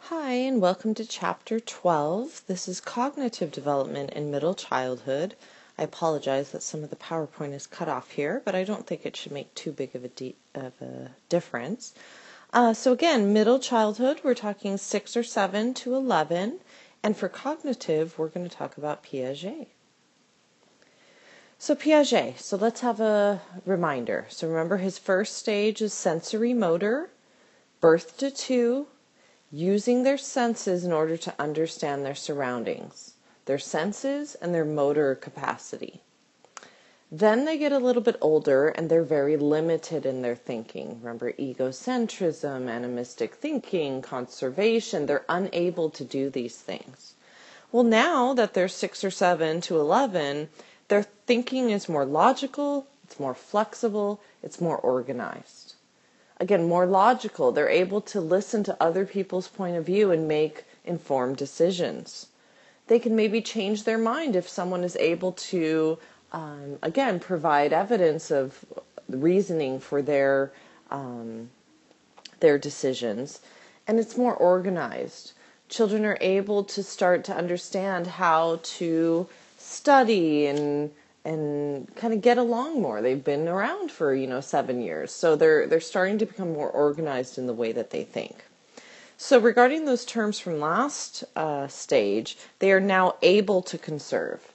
Hi, and welcome to Chapter 12. This is Cognitive Development in Middle Childhood. I apologize that some of the PowerPoint is cut off here, but I don't think it should make too big of a difference. So again, middle childhood, we're talking 6 or 7 to 11, and for cognitive, we're going to talk about Piaget. So Piaget, so let's have a reminder. So remember, his first stage is sensory motor, birth to 2, using their senses in order to understand their surroundings, their senses and their motor capacity. Then they get a little bit older and they're very limited in their thinking. Remember, egocentrism, animistic thinking, conservation, they're unable to do these things. Well, now that they're 6 or 7 to 11, their thinking is more logical, it's more flexible, it's more organized. Again, more logical. They're able to listen to other people's point of view and make informed decisions. They can maybe change their mind if someone is able to, again, provide evidence of reasoning for their decisions. And it's more organized. Children are able to start to understand how to study and kind of get along more. They've been around for, 7 years. So they're starting to become more organized in the way that they think. So regarding those terms from last stage, they are now able to conserve.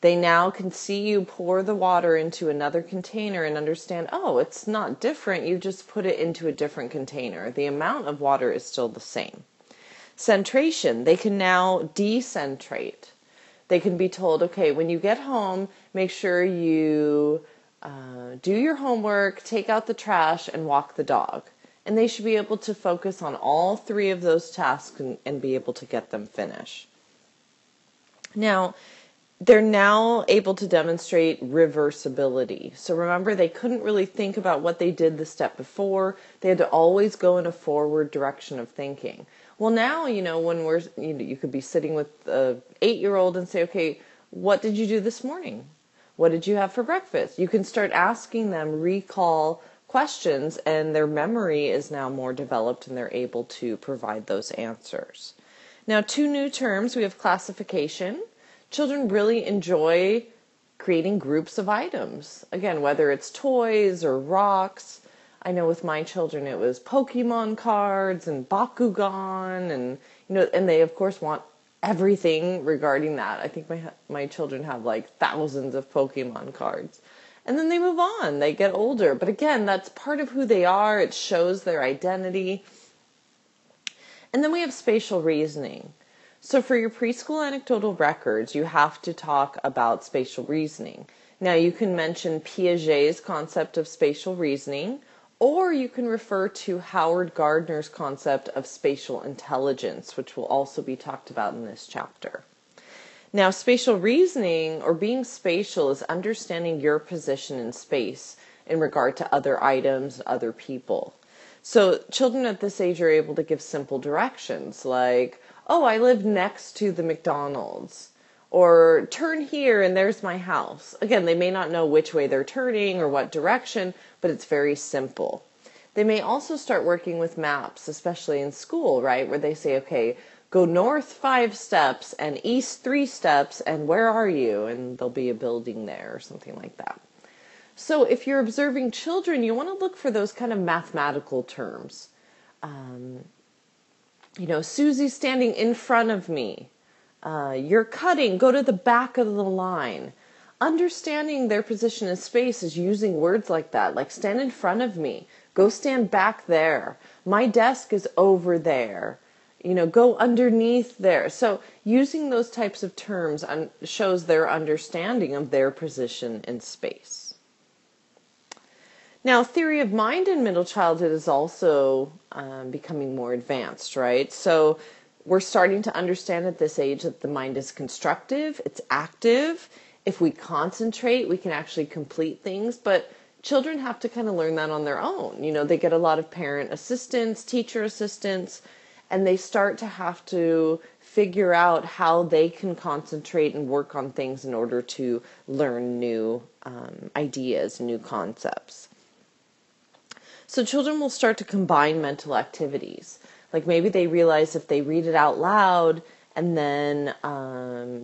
They now can see you pour the water into another container and understand, oh, it's not different. You just put it into a different container. The amount of water is still the same. Centration, they can now decentrate. They can be told, okay, when you get home, make sure you do your homework, take out the trash, and walk the dog. And they should be able to focus on all 3 of those tasks and be able to get them finished. Now, they're now able to demonstrate reversibility. So remember, they couldn't really think about what they did the step before. They had to always go in a forward direction of thinking. Well, now, when you could be sitting with an 8-year-old and say, okay, what did you do this morning? What did you have for breakfast? You can start asking them recall questions, and their memory is now more developed and they're able to provide those answers. Now, 2 new terms. We have classification. Children really enjoy creating groups of items. Again, whether it's toys or rocks. I know with my children it was Pokemon cards and Bakugan and they of course want everything regarding that. I think my children have like thousands of Pokemon cards. And then they move on, they get older. But again, that's part of who they are. It shows their identity. And then we have spatial reasoning. So for your preschool anecdotal records, you have to talk about spatial reasoning. Now you can mention Piaget's concept of spatial reasoning, or you can refer to Howard Gardner's concept of spatial intelligence, which will also be talked about in this chapter. Now, spatial reasoning, or being spatial, is understanding your position in space in regard to other items, other people. So children at this age are able to give simple directions like, oh, I live next to the McDonald's. Or turn here and there's my house. Again, they may not know which way they're turning or what direction, but it's very simple. They may also start working with maps, especially in school, right? Where they say, okay, go north 5 steps and east 3 steps, and where are you? And there'll be a building there or something like that. So if you're observing children, you want to look for those kind of mathematical terms. Susie's standing in front of me. You're cutting, go to the back of the line. Understanding their position in space is using words like that, like stand in front of me, go stand back there. My desk is over there. Go underneath there. So using those types of terms shows their understanding of their position in space. Now, theory of mind in middle childhood is also becoming more advanced, right? So we're starting to understand at this age that the mind is constructive, it's active. If we concentrate, we can actually complete things, but children have to kind of learn that on their own. They get a lot of parent assistance, teacher assistance, and they start to have to figure out how they can concentrate and work on things in order to learn new ideas, new concepts. So children will start to combine mental activities. Like maybe they realize if they read it out loud and then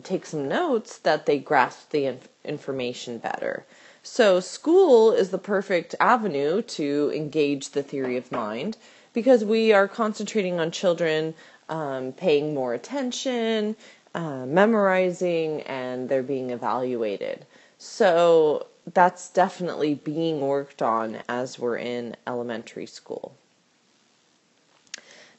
take some notes that they grasp the information better. So school is the perfect avenue to engage the theory of mind because we are concentrating on children paying more attention, memorizing, and they're being evaluated. So that's definitely being worked on as we're in elementary school.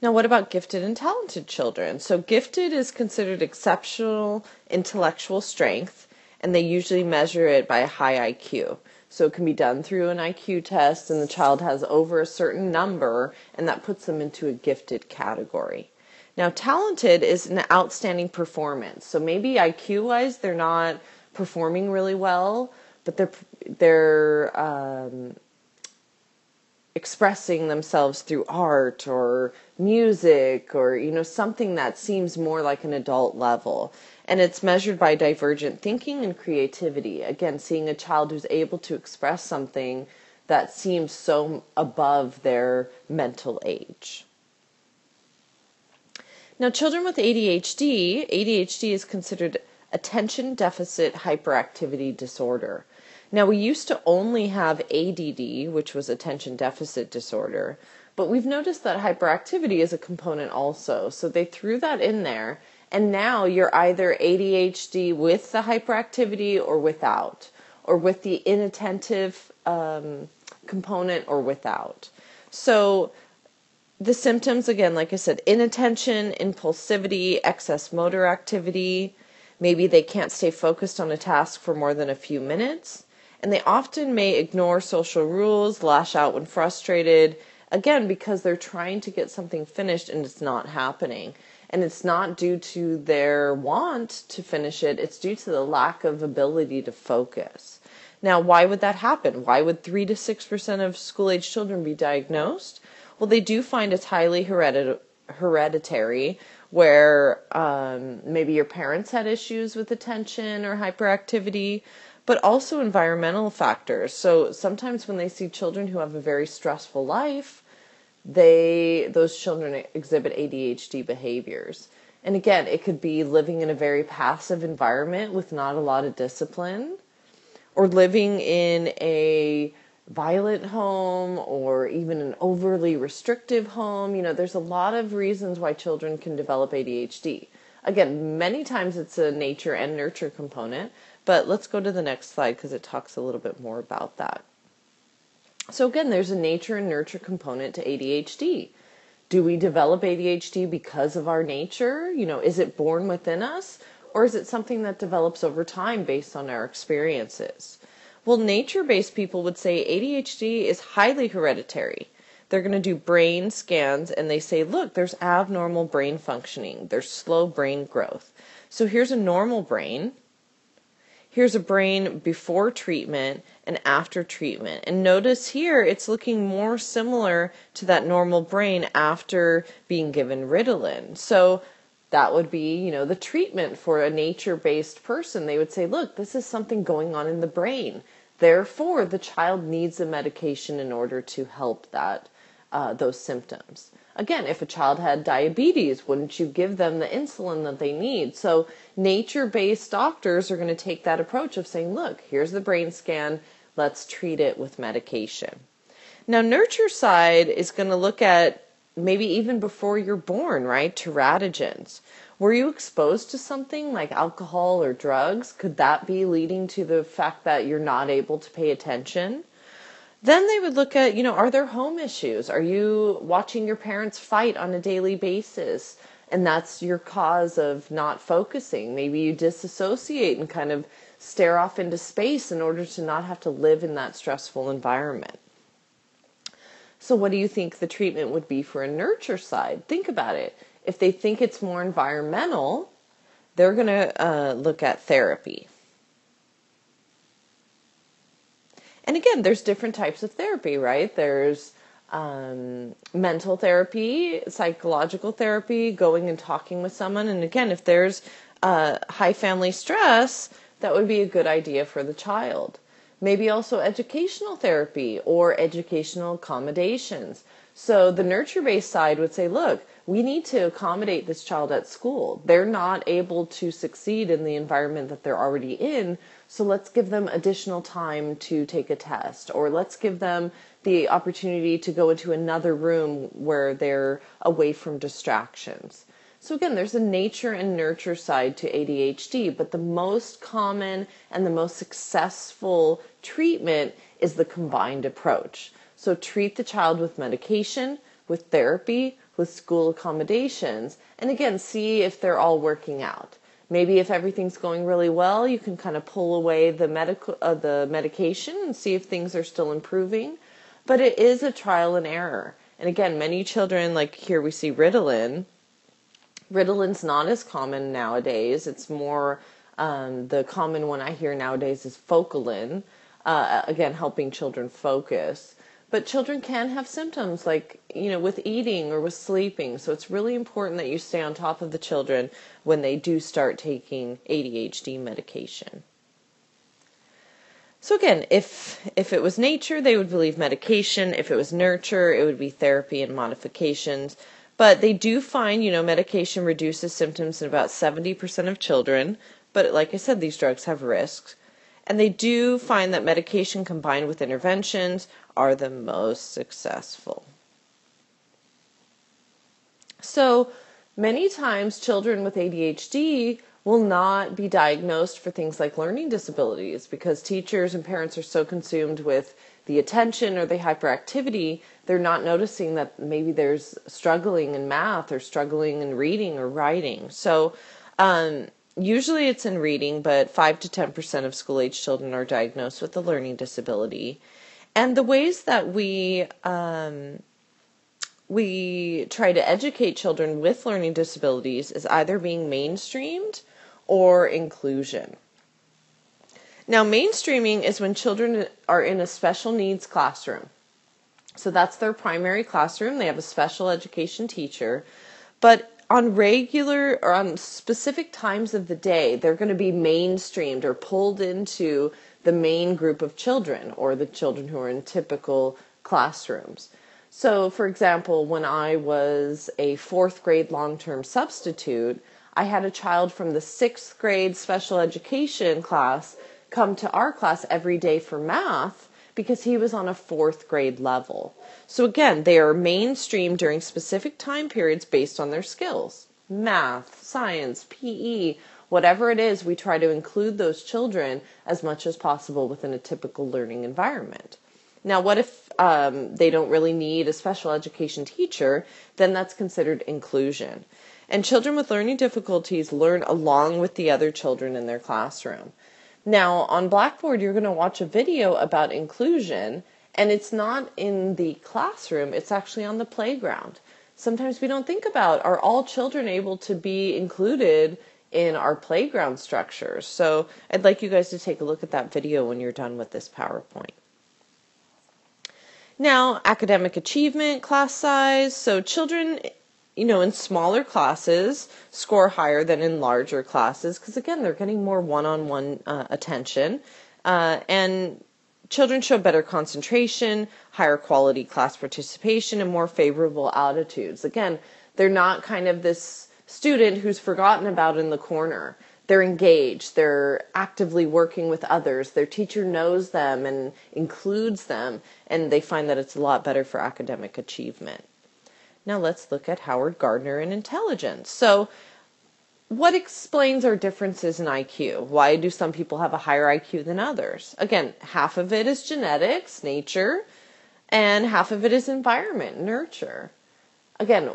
Now, what about gifted and talented children? So gifted is considered exceptional intellectual strength, and they usually measure it by a high IQ. So it can be done through an IQ test, and the child has over a certain number, and that puts them into a gifted category. Now, talented is an outstanding performance. So maybe IQ-wise, they're not performing really well, but they're expressing themselves through art or music or, something that seems more like an adult level. And it's measured by divergent thinking and creativity. Again, seeing a child who's able to express something that seems so above their mental age. Now, children with ADHD is considered attention deficit hyperactivity disorder. Now, we used to only have ADD, which was attention deficit disorder, but we've noticed that hyperactivity is a component also. So they threw that in there, and now you're either ADHD with the hyperactivity or without, or with the inattentive component or without. So the symptoms, again, like I said, inattention, impulsivity, excess motor activity. Maybe they can't stay focused on a task for more than a few minutes. And they often may ignore social rules, lash out when frustrated, again, because they're trying to get something finished and it's not happening. And it's not due to their want to finish it, it's due to the lack of ability to focus. Now, why would that happen? Why would 3 to 6% of school-age children be diagnosed? Well, they do find it's highly hereditary, where maybe your parents had issues with attention or hyperactivity, but also environmental factors. So sometimes when they see children who have a very stressful life, those children exhibit ADHD behaviors. And again, it could be living in a very passive environment with not a lot of discipline, or living in a violent home, or even an overly restrictive home. There's a lot of reasons why children can develop ADHD. Again, many times it's a nature and nurture component, but let's go to the next slide because it talks a little bit more about that. So again, there's a nature and nurture component to ADHD. Do we develop ADHD because of our nature? Is it born within us? Or is it something that develops over time based on our experiences? Well, nature-based people would say ADHD is highly hereditary. They're going to do brain scans and they say, look, there's abnormal brain functioning. There's slow brain growth. So here's a normal brain. Here's a brain before treatment and after treatment. And notice here, it's looking more similar to that normal brain after being given Ritalin. So that would be, the treatment for a nature-based person. They would say, look, this is something going on in the brain. Therefore, the child needs a medication in order to help those symptoms. Again, if a child had diabetes, wouldn't you give them the insulin that they need? So nature-based doctors are going to take that approach of saying, look, here's the brain scan, let's treat it with medication. Now, nurture side is going to look at maybe even before you're born, right? Teratogens. Were you exposed to something like alcohol or drugs? Could that be leading to the fact that you're not able to pay attention? Then they would look at, are there home issues? Are you watching your parents fight on a daily basis? And that's your cause of not focusing. Maybe you disassociate and kind of stare off into space in order to not have to live in that stressful environment. So what do you think the treatment would be for a nurture side? Think about it. If they think it's more environmental, they're going to look at therapy. And again, there's different types of therapy, right? There's mental therapy, psychological therapy, going and talking with someone. And again, if there's high family stress, that would be a good idea for the child. Maybe also educational therapy or educational accommodations. So the nurture-based side would say, look, we need to accommodate this child at school. They're not able to succeed in the environment that they're already in, so let's give them additional time to take a test, or let's give them the opportunity to go into another room where they're away from distractions. So again, there's a nature and nurture side to ADHD, but the most common and the most successful treatment is the combined approach. So treat the child with medication, with therapy, with school accommodations, and again, see if they're all working out. Maybe if everything's going really well, you can kind of pull away the medication and see if things are still improving. But it is a trial and error. And again, many children, like here we see Ritalin. Ritalin's not as common nowadays. It's more, the common one I hear nowadays is Focalin, again, helping children focus. But children can have symptoms like, with eating or with sleeping. So it's really important that you stay on top of the children when they do start taking ADHD medication. So again, if it was nature, they would believe medication. If it was nurture, it would be therapy and modifications. But they do find, medication reduces symptoms in about 70% of children. But like I said, these drugs have risks. And they do find that medication combined with interventions are the most successful. So many times children with ADHD will not be diagnosed for things like learning disabilities because teachers and parents are so consumed with the attention or the hyperactivity, they're not noticing that maybe there's struggling in math or struggling in reading or writing. So usually it's in reading, but 5 to 10% of school-age children are diagnosed with a learning disability. And the ways that we try to educate children with learning disabilities is either being mainstreamed or inclusion. Now, mainstreaming is when children are in a special needs classroom. So that's their primary classroom. They have a special education teacher. But on regular or on specific times of the day, they're going to be mainstreamed or pulled into the main group of children or the children who are in typical classrooms. So, for example, when I was a 4th grade long-term substitute, I had a child from the 6th grade special education class come to our class every day for math because he was on a 4th grade level. So again, they are mainstreamed during specific time periods based on their skills. Math, science, PE, whatever it is, we try to include those children as much as possible within a typical learning environment. Now, what if they don't really need a special education teacher? Then that's considered inclusion. And children with learning difficulties learn along with the other children in their classroom. Now, on Blackboard, you're going to watch a video about inclusion, and it's not in the classroom, it's actually on the playground. Sometimes we don't think about, are all children able to be included in our playground structures? So I'd like you guys to take a look at that video when you're done with this PowerPoint. Now, academic achievement, class size. So children, in smaller classes score higher than in larger classes because, again, they're getting more one-on-one attention. And children show better concentration, higher quality class participation, and more favorable attitudes. Again, they're not kind of this student who's forgotten about in the corner. They're engaged, they're actively working with others, their teacher knows them and includes them, and they find that it's a lot better for academic achievement. Now let's look at Howard Gardner and intelligence. So what explains our differences in IQ? Why do some people have a higher IQ than others? Again, half of it is genetics, nature, and half of it is environment, nurture. Again,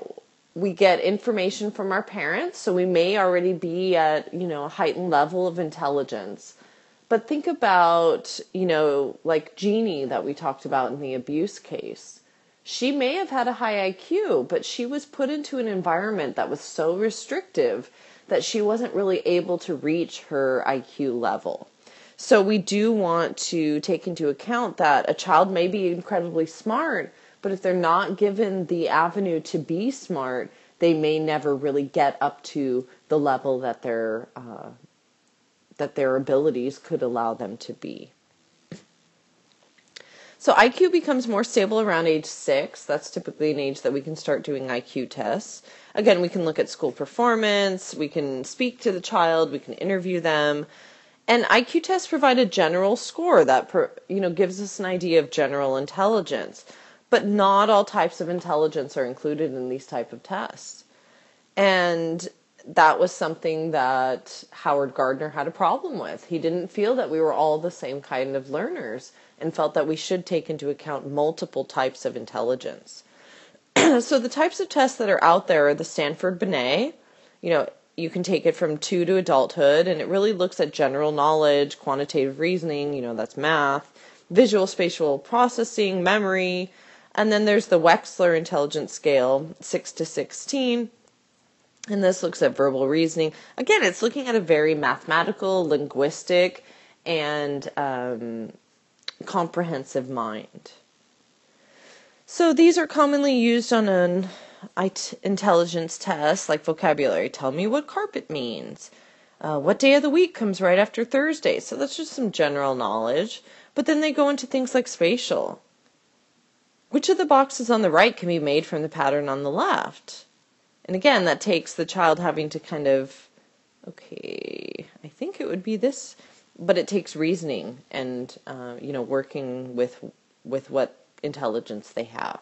we get information from our parents, so we may already be at, a heightened level of intelligence. But think about, like Jeannie that we talked about in the abuse case. She may have had a high IQ, but she was put into an environment that was so restrictive that she wasn't really able to reach her IQ level. So we do want to take into account that a child may be incredibly smart, but if they're not given the avenue to be smart, they may never really get up to the level that their abilities could allow them to be. So IQ becomes more stable around age 6. That's typically an age that we can start doing IQ tests. Again, we can look at school performance, we can speak to the child, we can interview them. And IQ tests provide a general score that gives us an idea of general intelligence. But not all types of intelligence are included in these type of tests. And that was something that Howard Gardner had a problem with. He didn't feel that we were all the same kind of learners and felt that we should take into account multiple types of intelligence. So the types of tests that are out there are the Stanford-Binet. You can take it from 2 to adulthood, and it really looks at general knowledge, quantitative reasoning, that's math, visual spatial processing, memory, and then there's the Wechsler Intelligence Scale, 6 to 16, and this looks at verbal reasoning. Again, it's looking at a very mathematical, linguistic, and comprehensive mind. So these are commonly used on an intelligence test, like vocabulary. Tell me what carpet means. What day of the week comes right after Thursday? So that's just some general knowledge. But then they go into things like spatial. Which of the boxes on the right can be made from the pattern on the left? And again, that takes the child having to kind of, okay, I think it would be this, but it takes reasoning and, working with what intelligence they have.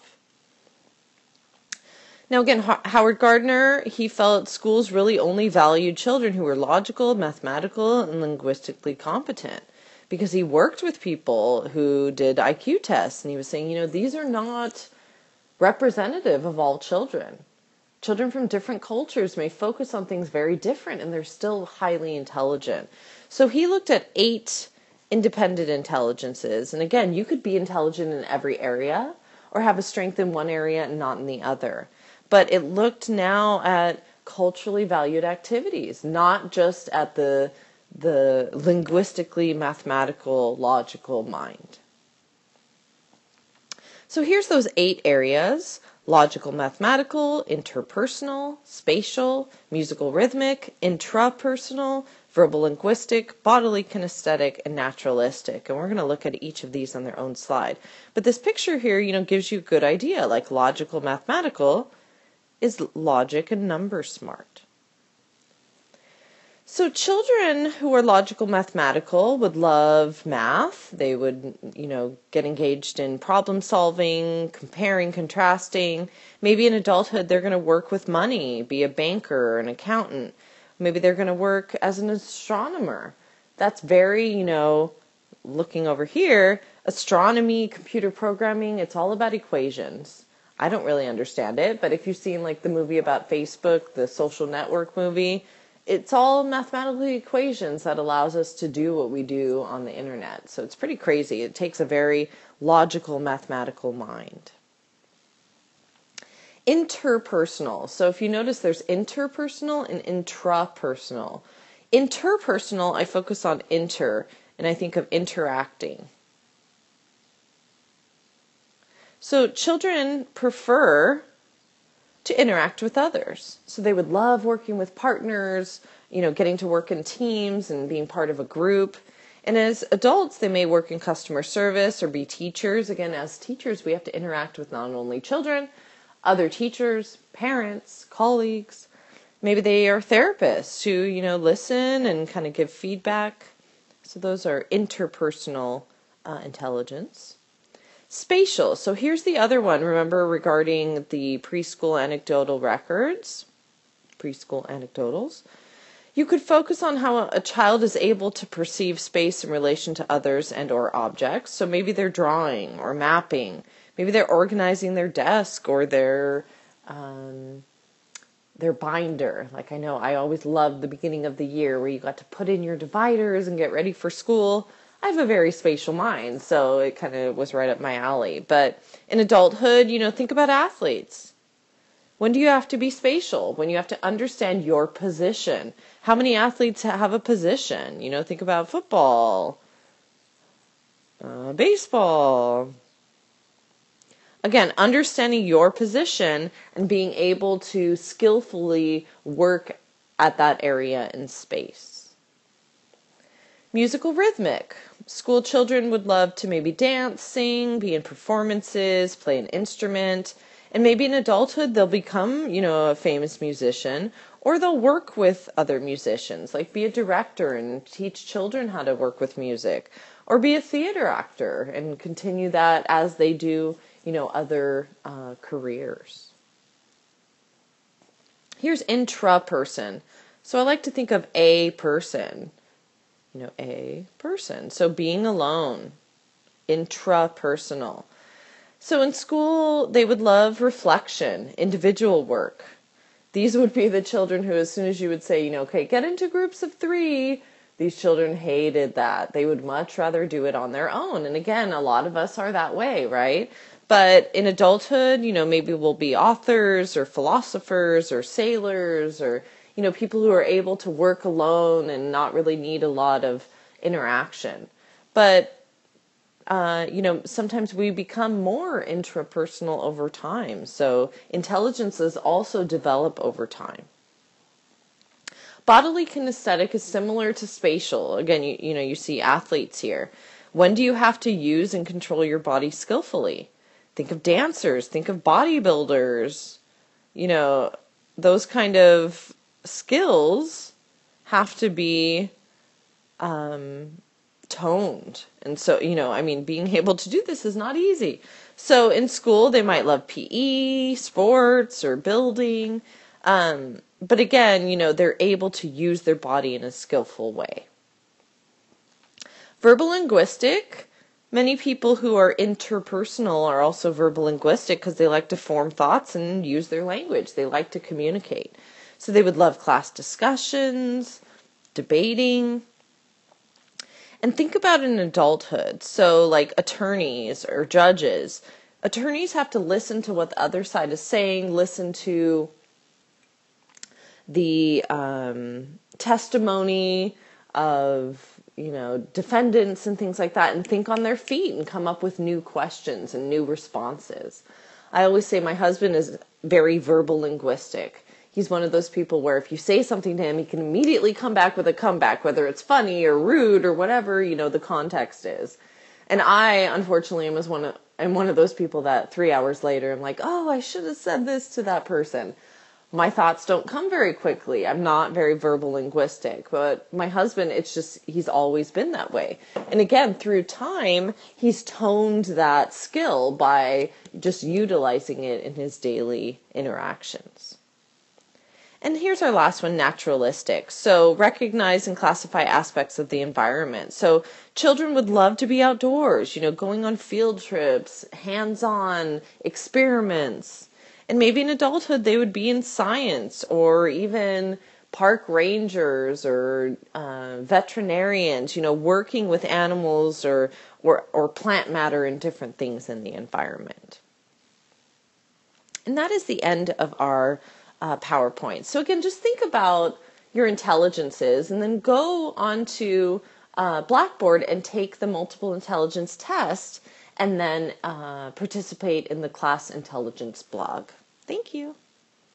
Now again, Howard Gardner, he felt schools really only valued children who were logical, mathematical, and linguistically competent, because he worked with people who did IQ tests, and he was saying, these are not representative of all children. Children from different cultures may focus on things very different, and they're still highly intelligent. So he looked at 8 independent intelligences, and again, you could be intelligent in every area, or have a strength in one area and not in the other. But it looked now at culturally valued activities, not just at the linguistically mathematical, logical mind. So here's those 8 areas: logical mathematical, interpersonal, spatial, musical rhythmic, intrapersonal, verbal linguistic, bodily kinesthetic, and naturalistic. And we're going to look at each of these on their own slide. But this picture here, gives you a good idea. Like logical mathematical is logic and number smart. So children who are logical mathematical would love math. They would, get engaged in problem solving, comparing, contrasting. Maybe in adulthood they're going to work with money, be a banker, an accountant. Maybe they're going to work as an astronomer. That's very, looking over here, astronomy, computer programming, it's all about equations. I don't really understand it, but if you've seen like the movie about Facebook, the social network movie, it's all mathematical equations that allows us to do what we do on the internet. So it's pretty crazy. It takes a very logical, mathematical mind. Interpersonal. So if you notice, there's interpersonal and intrapersonal. Interpersonal, I focus on inter, and I think of interacting. So children prefer to interact with others. So they would love working with partners, getting to work in teams and being part of a group. And as adults, they may work in customer service or be teachers. Again, as teachers, we have to interact with not only children, other teachers, parents, colleagues. Maybe they are therapists who, listen and kind of give feedback. So those are interpersonal intelligence. Spatial. So here's the other one. Remember, regarding the preschool anecdotal records, preschool anecdotals, you could focus on how a child is able to perceive space in relation to others and or objects. So maybe they're drawing or mapping. Maybe they're organizing their desk or their binder. Like I always loved the beginning of the year where you got to put in your dividers and get ready for school. I have a very spatial mind, so it kind of was right up my alley. But in adulthood, think about athletes. When do you have to be spatial? When you have to understand your position. How many athletes have a position? Think about football, baseball. Again, understanding your position and being able to skillfully work at that area in space. Musical rhythmic. School children would love to maybe dance, sing, be in performances, play an instrument, and maybe in adulthood they'll become, a famous musician, or they'll work with other musicians, like be a director and teach children how to work with music, or be a theater actor and continue that as they do, other careers. Here's intraperson. So I like to think of a person. A person. So being alone, intrapersonal. So in school, they would love reflection, individual work. These would be the children who, as soon as you would say, okay, get into groups of 3, these children hated that. They would much rather do it on their own. And again, a lot of us are that way, right? But in adulthood, maybe we'll be authors or philosophers or sailors or people who are able to work alone and not really need a lot of interaction. But, sometimes we become more intrapersonal over time. So intelligences also develop over time. Bodily kinesthetic is similar to spatial. Again, you see athletes here. When do you have to use and control your body skillfully? Think of dancers, think of bodybuilders, those kind of skills have to be toned. And so, being able to do this is not easy. So in school, they might love PE, sports, or building. But again, they're able to use their body in a skillful way. Verbal linguistic. Many people who are interpersonal are also verbal linguistic because they like to form thoughts and use their language. They like to communicate. So they would love class discussions, debating. And think about in adulthood. So like attorneys or judges. Attorneys have to listen to what the other side is saying, listen to the testimony of, defendants and things like that, and think on their feet and come up with new questions and new responses. I always say my husband is very verbal linguistic. He's one of those people where if you say something to him, he can immediately come back with a comeback, whether it's funny or rude or whatever, the context is. And I, unfortunately, am one of those people that 3 hours later, I'm like, oh, I should have said this to that person. My thoughts don't come very quickly. I'm not very verbal linguistic, but my husband, he's always been that way. And again, through time, he's toned that skill by just utilizing it in his daily interactions. And here's our last one, naturalistic. So recognize and classify aspects of the environment. So children would love to be outdoors, going on field trips, hands-on experiments. And maybe in adulthood, they would be in science or even park rangers or veterinarians, working with animals or plant matter and different things in the environment. And that is the end of our PowerPoint. So again, just think about your intelligences and then go onto Blackboard and take the multiple intelligence test and then participate in the class intelligence blog. Thank you.